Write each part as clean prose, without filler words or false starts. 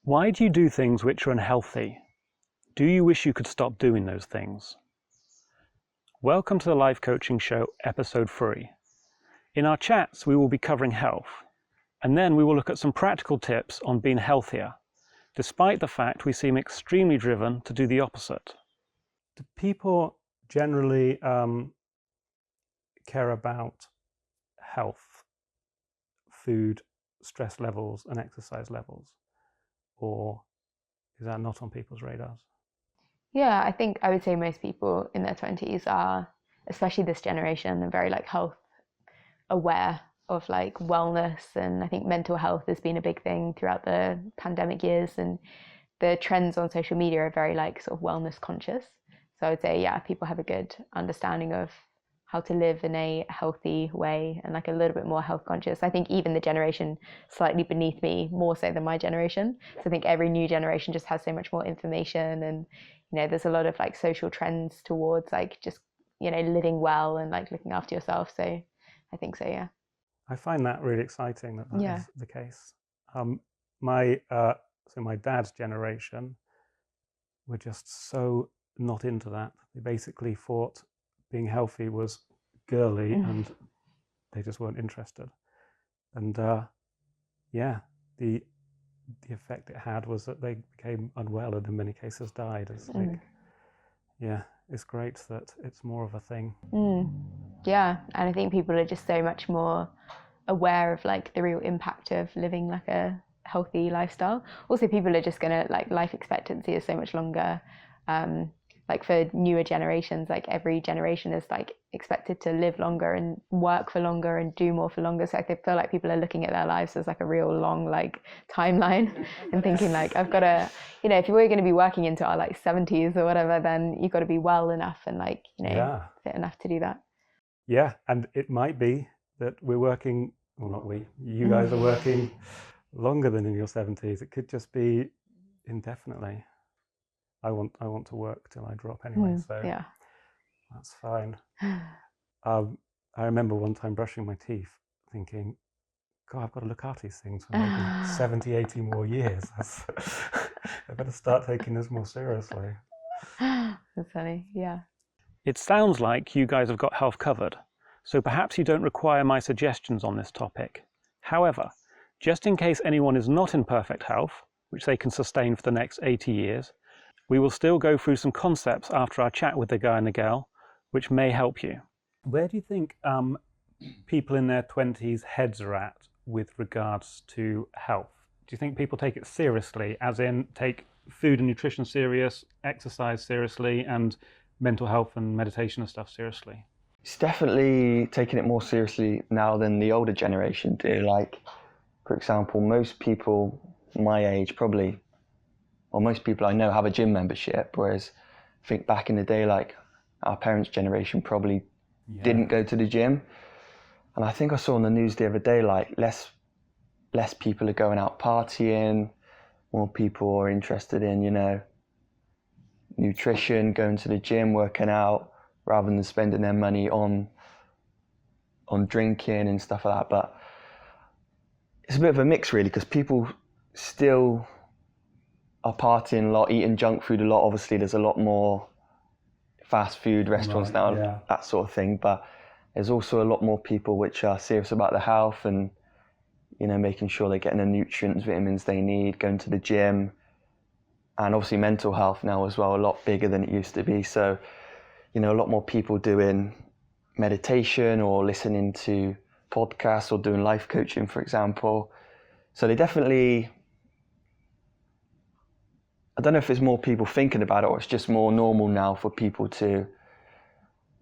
Why do you do things which are unhealthy? Do you wish you could stop doing those things? Welcome to the Life Coaching Show, Episode 3. In our chats, we will be covering health, and then we will look at some practical tips on being healthier, despite the fact we seem extremely driven to do the opposite. Do people generally care about health, food, stress levels, and exercise levels? Or is that not on people's radars? Yeah, I think I would say most people in their 20s are, especially this generation, are very like health aware of like wellness, and I think mental health has been a big thing throughout the pandemic years, and the trends on social media are very like sort of wellness conscious. So I would say, yeah, people have a good understanding of how to live in a healthy way and like a little bit more health conscious. I think even the generation slightly beneath me, more so than my generation. So I think every new generation just has so much more information, and there's a lot of like social trends towards like just living well and like looking after yourself. So I think so, yeah. I find that really exciting that is the case. My dad's generation were just so not into that. They basically thought being healthy was girly and they just weren't interested. And the effect it had was that they became unwell and in many cases died. It's like, it's great that it's more of a thing. Yeah, and I think people are just so much more aware of like the real impact of living like a healthy lifestyle. Also, people are just gonna like, life expectancy is so much longer. Like for newer generations, like every generation is like expected to live longer and work for longer and do more for longer. So I feel like people are looking at their lives as like a real long like timeline and thinking like, I've got to, if we're going to be working into our like 70s or whatever, then you've got to be well enough and like, fit enough to do that. Yeah, and it might be that we're working, well, not we, you guys are working longer than in your 70s. It could just be indefinitely. I want to work till I drop anyway, so yeah, that's fine. I remember one time brushing my teeth thinking, God, I've got to look after these things for maybe 70, 80 more years. I better start taking this more seriously. That's funny, yeah. It sounds like you guys have got health covered, so perhaps you don't require my suggestions on this topic. However, just in case anyone is not in perfect health, which they can sustain for the next 80 years, we will still go through some concepts after our chat with the guy and the gal, which may help you. Where do you think people in their 20s heads are at with regards to health? Do you think people take it seriously, as in take food and nutrition serious, exercise seriously, and mental health and meditation and stuff seriously? It's definitely taking it more seriously now than the older generation do. Like, for example, most people my age probably, or most people I know, have a gym membership, whereas I think back in the day, like our parents' generation probably didn't go to the gym. And I think I saw on the news the other day, like less people are going out partying, more people are interested in, nutrition, going to the gym, working out, rather than spending their money on drinking and stuff like that. But it's a bit of a mix really, because people still are partying a lot, eating junk food a lot. Obviously there's a lot more fast food restaurants now, that sort of thing, but there's also a lot more people which are serious about their health and making sure they're getting the nutrients, vitamins they need, going to the gym, and obviously mental health now as well, a lot bigger than it used to be. So a lot more people doing meditation or listening to podcasts or doing life coaching, for example. So they definitely, I don't know if it's more people thinking about it or it's just more normal now for people to,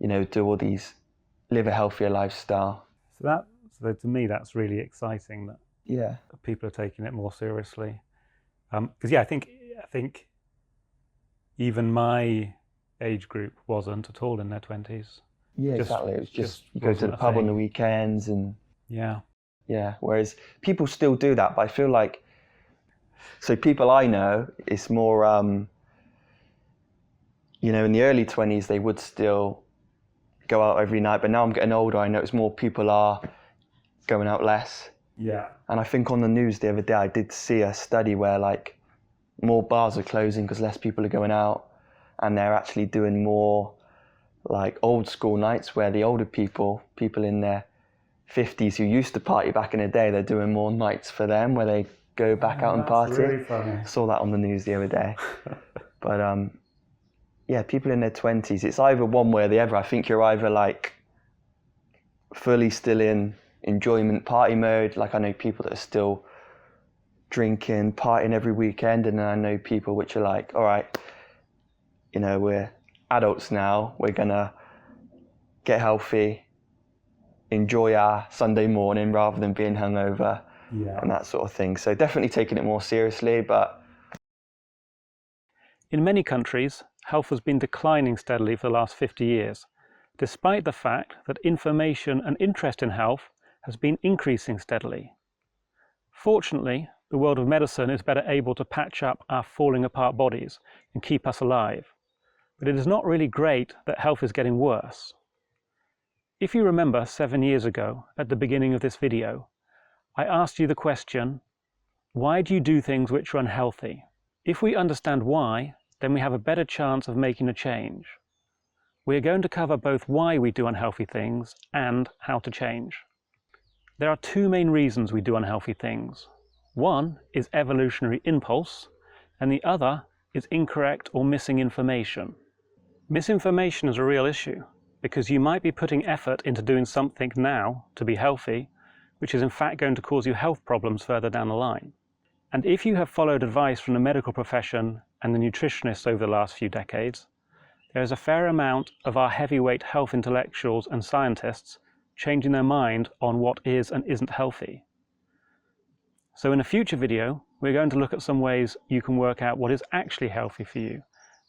do all these, live a healthier lifestyle. So to me, that's really exciting that people are taking it more seriously. Because I think even my age group wasn't at all in their 20s. Yeah, exactly. It was just you go to the pub on the weekends and whereas people still do that, but I feel like, so people I know, it's more, in the early 20s, they would still go out every night, but now I'm getting older, I notice more people are going out less. Yeah. And I think on the news the other day, I did see a study where like more bars are closing because less people are going out, and they're actually doing more like old school nights where the older people in their 50s who used to party back in the day, they're doing more nights for them where they go back out and party. That's really funny. I saw that on the news the other day. But yeah, people in their 20s, it's either one way or the other. I think you're either like fully still in enjoyment party mode, like I know people that are still drinking, partying every weekend, and then I know people which are like, all right, you know, we're adults now, we're gonna get healthy, enjoy our Sunday morning rather than being hungover, and that sort of thing. So definitely taking it more seriously. But in many countries, health has been declining steadily for the last 50 years, despite the fact that information and interest in health has been increasing steadily. Fortunately, the world of medicine is better able to patch up our falling apart bodies and keep us alive. But it is not really great that health is getting worse. If you remember 7 years ago, at the beginning of this video, I asked you the question, why do you do things which are unhealthy? If we understand why, then we have a better chance of making a change. We are going to cover both why we do unhealthy things and how to change. There are two main reasons we do unhealthy things. One is evolutionary impulse, and the other is incorrect or missing information. Misinformation is a real issue, because you might be putting effort into doing something now to be healthy, which is in fact going to cause you health problems further down the line. And if you have followed advice from the medical profession and the nutritionists over the last few decades, there is a fair amount of our heavyweight health intellectuals and scientists changing their mind on what is and isn't healthy. So in a future video, we're going to look at some ways you can work out what is actually healthy for you,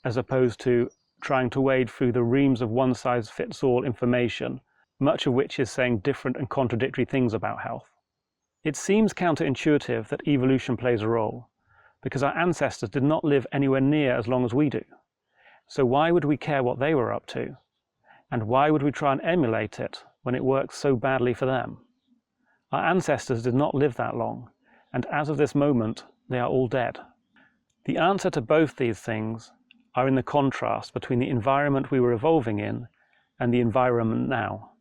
as opposed to trying to wade through the reams of one-size-fits-all information, much of which is saying different and contradictory things about health. It seems counterintuitive that evolution plays a role, because our ancestors did not live anywhere near as long as we do. So why would we care what they were up to? And why would we try and emulate it when it works so badly for them? Our ancestors did not live that long, and as of this moment, they are all dead. The answer to both these things are in the contrast between the environment we were evolving in and the environment now.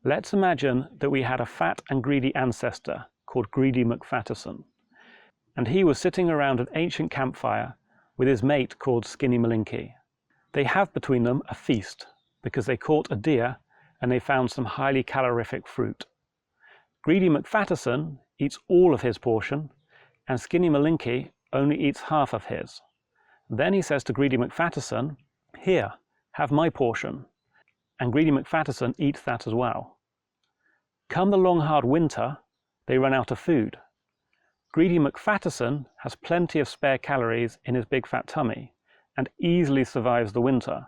Let's imagine that we had a fat and greedy ancestor called Greedy McFatterson, and he was sitting around an ancient campfire with his mate called Skinny Malinky. They have between them a feast because they caught a deer and they found some highly calorific fruit. Greedy McFatterson eats all of his portion, and Skinny Malinky only eats half of his. Then he says to Greedy McFatterson, "Here, have my portion." And Greedy McFatterson eats that as well. Come the long hard winter, they run out of food. Greedy McFatterson has plenty of spare calories in his big fat tummy and easily survives the winter,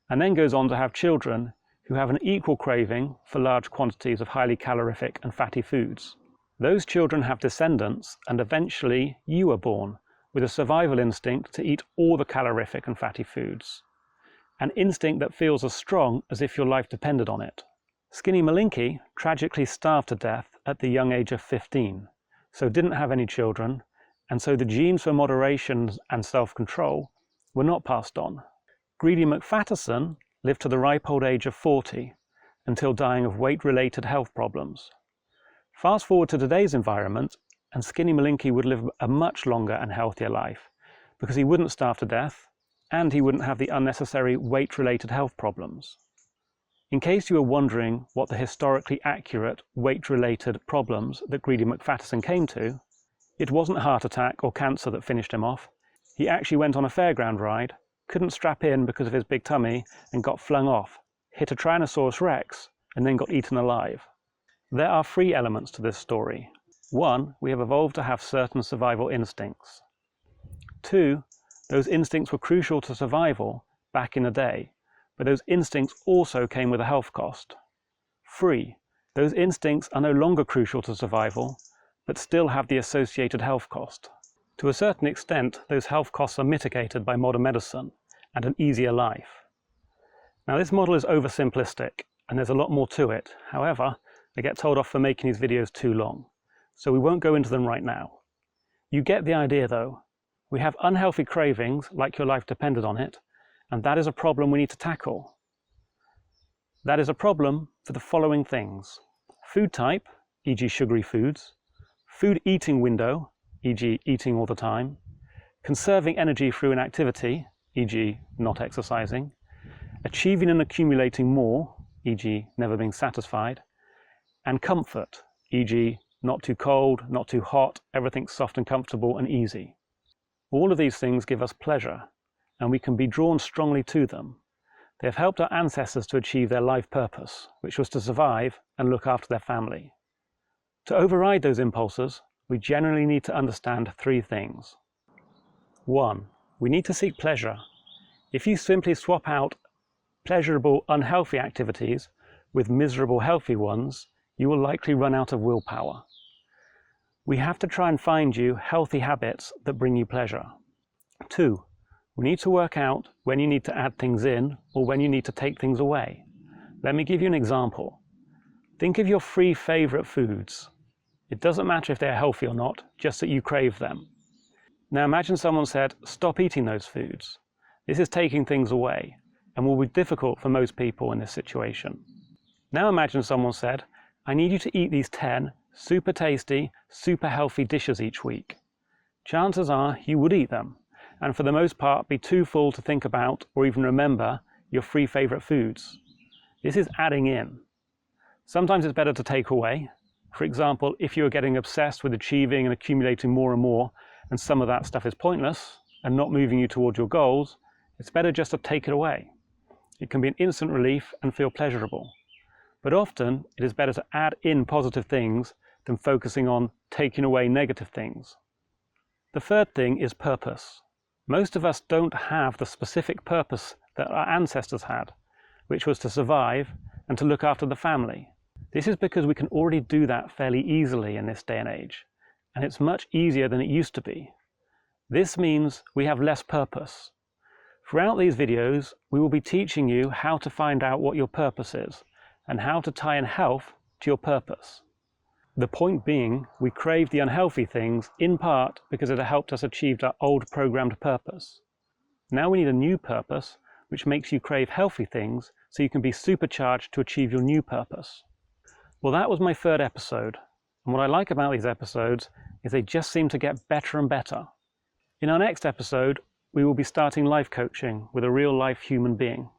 and then goes on to have children who have an equal craving for large quantities of highly calorific and fatty foods. Those children have descendants, and eventually you are born with a survival instinct to eat all the calorific and fatty foods. An instinct that feels as strong as if your life depended on it. Skinny Malinky tragically starved to death at the young age of 15, so didn't have any children, and so the genes for moderation and self-control were not passed on. Greedy McFatterson lived to the ripe old age of 40, until dying of weight-related health problems. Fast forward to today's environment, and Skinny Malinky would live a much longer and healthier life, because he wouldn't starve to death, and he wouldn't have the unnecessary weight-related health problems. In case you were wondering what the historically accurate weight-related problems that Greedy McFatterson came to, it wasn't a heart attack or cancer that finished him off. He actually went on a fairground ride, couldn't strap in because of his big tummy, and got flung off, hit a Tyrannosaurus Rex, and then got eaten alive. There are three elements to this story. One, we have evolved to have certain survival instincts. Two, those instincts were crucial to survival back in the day, but those instincts also came with a health cost. Three, those instincts are no longer crucial to survival, but still have the associated health cost. To a certain extent, those health costs are mitigated by modern medicine and an easier life. Now, this model is oversimplistic, and there's a lot more to it. However, I get told off for making these videos too long, so we won't go into them right now. You get the idea though. We have unhealthy cravings, like your life depended on it, and that is a problem we need to tackle. That is a problem for the following things: food type, e.g. sugary foods, food eating window, e.g. eating all the time, conserving energy through inactivity, e.g. not exercising, achieving and accumulating more, e.g. never being satisfied, and comfort, e.g. not too cold, not too hot, everything's soft and comfortable and easy. All of these things give us pleasure, and we can be drawn strongly to them. They have helped our ancestors to achieve their life purpose, which was to survive and look after their family. To override those impulses, we generally need to understand three things. 1. We need to seek pleasure. If you simply swap out pleasurable, unhealthy activities with miserable, healthy ones, you will likely run out of willpower. We have to try and find you healthy habits that bring you pleasure. 2. We need to work out when you need to add things in or when you need to take things away. Let me give you an example. Think of your 3 favorite foods. It doesn't matter if they're healthy or not, just that you crave them. Now imagine someone said, stop eating those foods. This is taking things away and will be difficult for most people in this situation. Now imagine someone said, I need you to eat these 10 super tasty, super healthy dishes each week. Chances are you would eat them, and for the most part be too full to think about or even remember your 3 favorite foods. This is adding in. Sometimes it's better to take away. For example, if you are getting obsessed with achieving and accumulating more and more, and some of that stuff is pointless and not moving you towards your goals, it's better just to take it away. It can be an instant relief and feel pleasurable. But often it is better to add in positive things than focusing on taking away negative things. The third thing is purpose. Most of us don't have the specific purpose that our ancestors had, which was to survive and to look after the family. This is because we can already do that fairly easily in this day and age, and it's much easier than it used to be. This means we have less purpose. Throughout these videos, we will be teaching you how to find out what your purpose is and how to tie in health to your purpose. The point being, we crave the unhealthy things in part because it helped us achieve our old programmed purpose. Now we need a new purpose which makes you crave healthy things so you can be supercharged to achieve your new purpose. Well, that was my 3rd episode, and what I like about these episodes is they just seem to get better and better. In our next episode, we will be starting life coaching with a real-life human being.